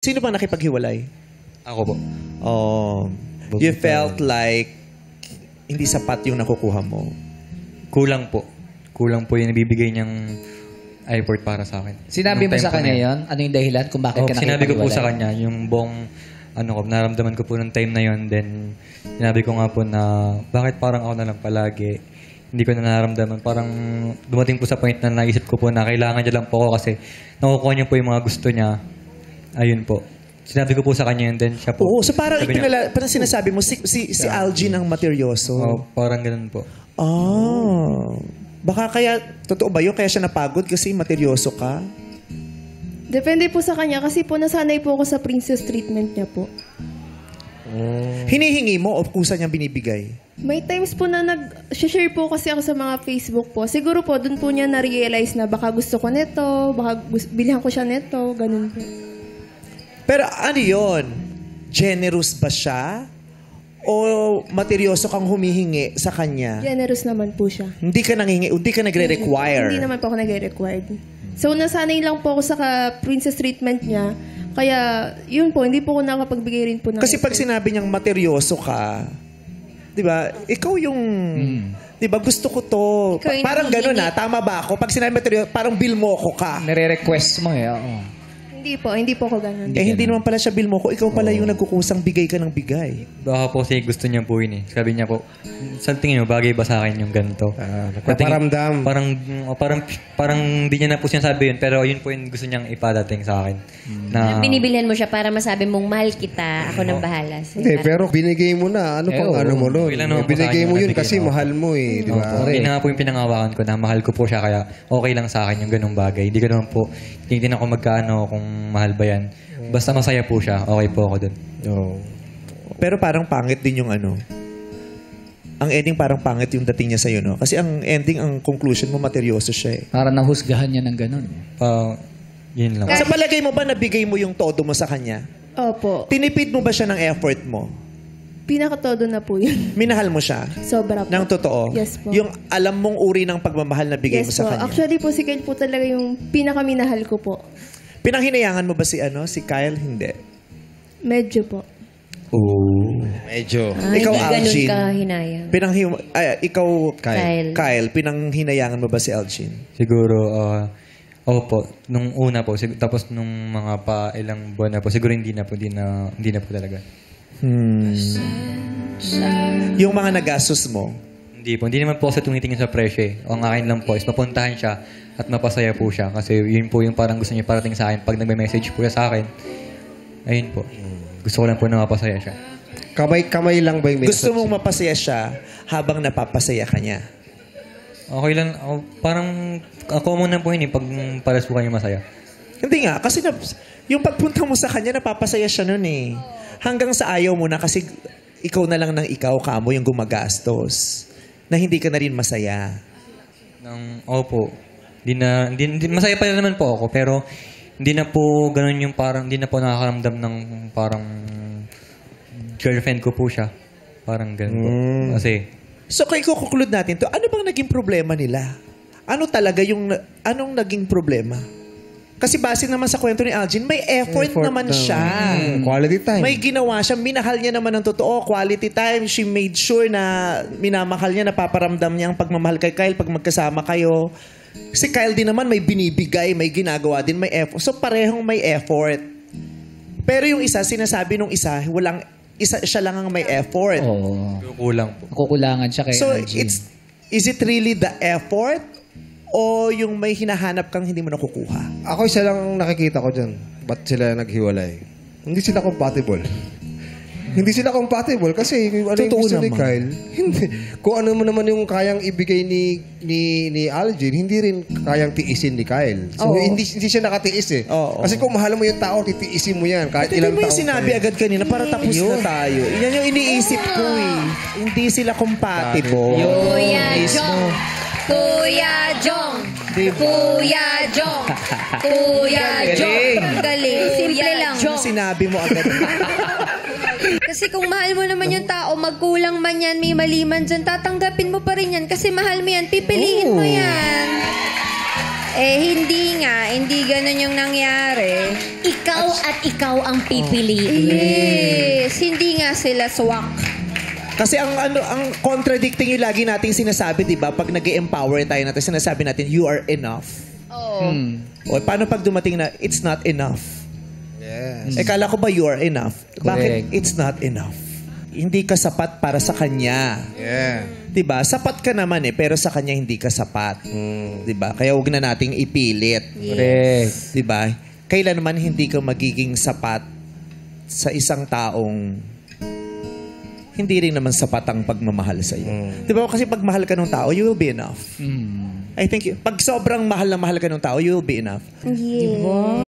Sino bang nakipaghiwalay? Ako po. Oh, you felt like hindi sapat yung nakukuha mo. Kulang po. Kulang po yung nabibigay niyang effort para sa akin. Sinabi mo sa kanya yon? Ano yung dahilan kung bakit ka nakipaghiwalay? Sinabi ko po sa kanya, yung buong naramdaman ko po nung time na yon. Then, sinabi ko nga po na bakit parang ako na lang palagi. Hindi ko na nararamdaman. Parang dumating po sa point na naisip ko po na kailangan niya lang po ako kasi nakukuha niya po yung mga gusto niya. Ayun po. Sinabi ko po sa kanya yun, then siya po. Oo, so parang parang sinasabi mo, si Algin ang materyoso. Parang ganun po. Baka kaya, totoo ba yun? Kaya siya napagod kasi materyoso ka? Depende po sa kanya kasi po nasanay po ako sa princess treatment niya po. Hinihingi mo o kusa niyang binibigay? May times po na nag-share po kasi ako sa mga Facebook po. Siguro po, dun po niya na-realize na baka gusto ko neto, baka bilihan ko siya neto, ganun po. Pero ano yun? Generous ba siya? O materyoso kang humihingi sa kanya? Generous naman po siya. Hindi ka nangingi, hindi ka nagre-require? Hindi naman po ako nagre-required. So, nasanay lang po ako sa princess treatment niya. Kaya, yun po, hindi po ako nakapagbigay rin po ng Kasi pag sinabi niyang materyoso ka, di ba, ikaw yung, di ba, gusto ko to. Parang gano'n tama ba ako? Pag sinabi materyoso, parang bill mo ako ka. Nire-request mo eh, oo. Hindi po ako ganun. Hindi naman pala siya bill mo ko. Ikaw pala yung nagkukusang bigay ka ng bigay. Baka po kasi gusto niya po yun eh. Sabi niya po, sa tingin mo, bagay ba sa akin yung ganito? Nagpaparamdam. Parang di niya na po sinasabi yun, pero yun po yung gusto niyang ipadating sa akin. Na, Binibilhan mo siya para masabi mong mahal kita, ako nang bahala. Hindi, pero binigay mo na. Ano pang ano mo nun? Binigay mo yun kasi mahal mo eh. Di ba? Yun na nga po yung pinangawakan ko na mahal ko po siya, kaya okay lang sa akin yung ganung bagay. Hindi ko naman po, hindi ako magkano kung mahal ba yan. Basta masaya po siya, okay po ako dun. Pero parang pangit din yung ano. Ang ending parang pangit yung dating niya sa'yo, no? Kasi ang ending, ang conclusion mo, materyoso siya eh. Para nahusgahan niya ng ganun. Yun lang. Sa palagay mo ba, nabigay mo yung todo mo sa kanya? Opo. Tinipid mo ba siya ng effort mo? Pinakatodo na po yun. Minahal mo siya? Sobra po. Nang totoo? Yes po. Yung alam mong uri ng pagmamahal na bigay mo Yes sa po. kanya? Actually po, si Kyle po talaga yung pinakaminahal ko po. Pinanghinayangan mo ba si Kyle? Hindi. Medyo po. Medyo. Ikaw, hindi ganun Algin. ka hinayang. Ikaw, Kyle. Kyle, pinanghinayangan mo ba si Algin? Siguro, opo, nung una po, tapos nung mga ilang buwan na po, siguro hindi na po talaga. Yung mga nagastos mo? Hindi naman po kasi tumitingin sa presyo eh. Ang akin lang po is mapuntahan siya at mapasaya po siya. Kasi yun po yung parang gusto niya parating sa akin. Pag nagme-message po siya sa akin, ayun po. Gusto ko lang po na mapasaya siya. Kamay lang ba yung message? Gusto mong mapasaya siya habang napapasaya ka niya? Okay lang. Parang common na po yun eh. Pag pares po kayo masaya. Hindi nga. Kasi yung pagpunta mo sa kanya, napapasaya siya nun eh. Hanggang sa ayaw mo na kasi ikaw na lang ng ikaw, kamo yung gumagastos. Na hindi ka na rin masaya. Opo. Masaya pa rin naman po ako, pero hindi na po ganun yung parang, hindi na po nakakaramdam ng parang girlfriend ko po siya. Parang ganun po. Kasi, so kung ikukuklud natin to, ano bang naging problema nila? Anong naging problema? Kasi base naman sa kwento ni Algin, may effort naman siya. Quality time. May ginawa siya. Minahal niya naman ng totoo. Quality time. She made sure na minamahal niya, napaparamdam niya ang pagmamahal kay Kyle pag magkasama kayo. Si Kyle din naman may binibigay, may ginagawa din, may effort. So parehong may effort. Pero yung isa, sinasabi nung isa, siya lang ang may effort. kulang po. Kukulangan siya kay So Algin. is it really the effort o yung may hinahanap kang hindi mo nakukuha? Ako isa lang nakikita ko dyan. Ba't sila naghiwalay? Hindi sila compatible. Hindi sila compatible kasi ano yung gusto ni Kyle, hindi. Kung ano mo naman yung kayang ibigay ni Algin, hindi rin kayang tiisin ni Kyle. So, hindi siya nakatiis eh. Kasi kung mahal mo yung tao, titiisin mo yan. Kahit ilang Hindi mo taon yung sinabi agad kanina para tapos na tayo. Yan yung iniisip ko eh. Hindi sila compatible. Kuya Jong! Kuya Jong! Kuya Jong! Kuya Jong! Galing. Simple lang. Sinabi mo agad. Kasi kung mahal mo naman yung tao, magkulang man yan, may mali man dyan, tatanggapin mo pa rin yan. Kasi mahal mo yan, pipiliin mo yan. Hindi ganun yung nangyari. Ikaw at ikaw ang pipiliin. Yes, hindi nga sila swak. Kasi ang contradicting yung lagi nating sinasabi, 'di ba? Pag nag-empower tayo natin, sinasabi natin you are enough. Oo. O paano pag dumating na it's not enough? Yes. Kala ko ba you are enough? Bakit Correct. it's not enough? Hindi ka sapat para sa kanya. Yeah. 'Di ba? Sapat ka naman pero sa kanya hindi ka sapat. 'Di ba? Kaya huwag na nating ipilit. Correct. 'Di ba? Kailan naman hindi ka magiging sapat sa isang taong hindi rin naman sapat ang pagmamahal sa iyo. 'Di ba? Kasi pag mahal ka ng tao, you will be enough. I think pag sobrang mahal na mahal ka ng tao, you will be enough. Yes.